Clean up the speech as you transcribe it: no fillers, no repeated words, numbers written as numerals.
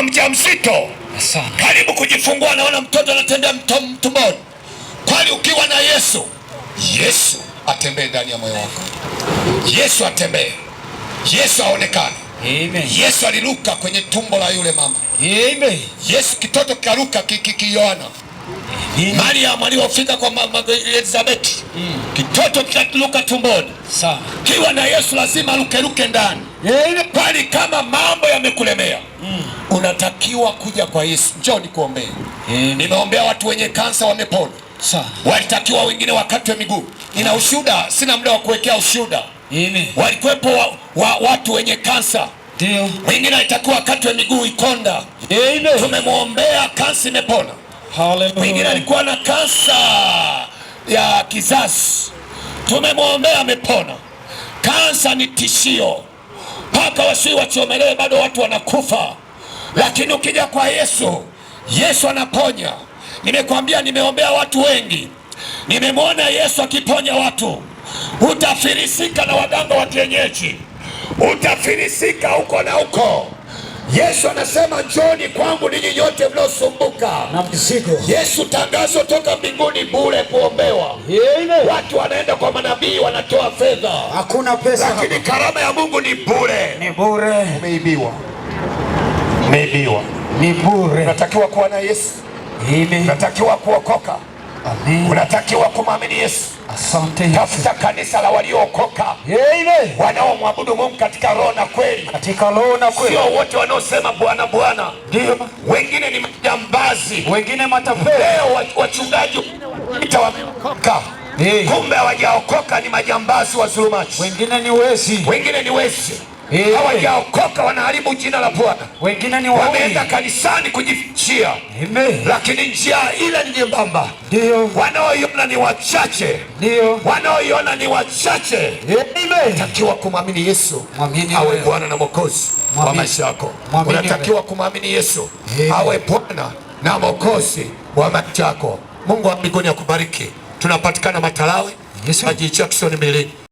mama mjamzito karibu kujifungua, naona mtoto anatembea tumboni. Kwani ukiwa na Yesu, Yesu atembee ndani ya moyo wako. Yesu atembee, Yesu aonekane. Amen. Yesu aliruka kwenye tumbo la yule mama. Amen. Yesu kitoto kikaruka Yohana. Mariamu alipofika kwa Elizabeth, kitoto kikaruka tumboni. Sawa. Kiwa na Yesu lazima ruke ndani. Kwani kama mambo yamekulemea, unatakiwa kuja kwa Yesu. Njoo nikuombee. Nimeombea watu wenye kansa wamepona. Sawa. Walitakiwa wengine wakatwe miguu. Nina ushuhuda, sina muda wa kuwekea ushuhuda. Walikuwepo watu wenye kansa. Ndio. Wengine walitakiwa wakatwe miguu Ikonda. Tumemwombea, kansa imepona. Hallelujah. Wengine alikuwa na kansa ya kizazi. Tumemwombea, amepona. Kansa ni tishio. Paka wachomelee bado watu wanakufa. Lakini ukija kwa Yesu, Yesu anaponya. Nimekwambia, nimeombea watu wengi. Nimemwona Yesu akiponya watu. Utafirisika na waganga wa kienyeji. Utafirisika huko na huko. Yesu anasema njooni kwangu ninyi nyote mnaosumbuka na mzigo. Yesu tangazo toka mbinguni bure kuombewa. Watu wanaenda kwa manabii wanatoa fedha. Hakuna pesa. Lakini karama ya Mungu ni bure. Ni bure. Umeibiwa. Umeibiwa. Ni bure. Unatakiwa kuwa na Yesu. Amen. Unatakiwa kuokoka. Amen. Unatakiwa kumwamini Yesu. Asante. Tafuta kanisa la waliookoka. Amen. Wanaomwabudu Mungu katika roho na kweli. Katika roho na kweli. Sio wote wanaosema Bwana Bwana. Ndio. Wengine ni majambazi. Wengine matapeli. Leo wachungaji wameokoka. Kumbe hawajaokoka, ni majambazi wa dhulumati. Wengine ni wezi. Wengine ni wezi. Hawajaokoka, wanaharibu jina la Bwana. Wengine ni wameenda kanisani kujifichia. Lakini njia ile ni nyembamba. Ndio. Wanaoiona ni wachache. Ndio. Wanaoiona ni wachache. Unatakiwa kumwamini Yesu. Awe Bwana na Mwokozi wa maisha yako. Unatakiwa kumwamini Yesu. Awe Bwana na Mwokozi wa maisha yako. Mungu wa mbinguni akubariki. Tunapatikana Matalawe, Yesu ajiichia Kisoni Mbili.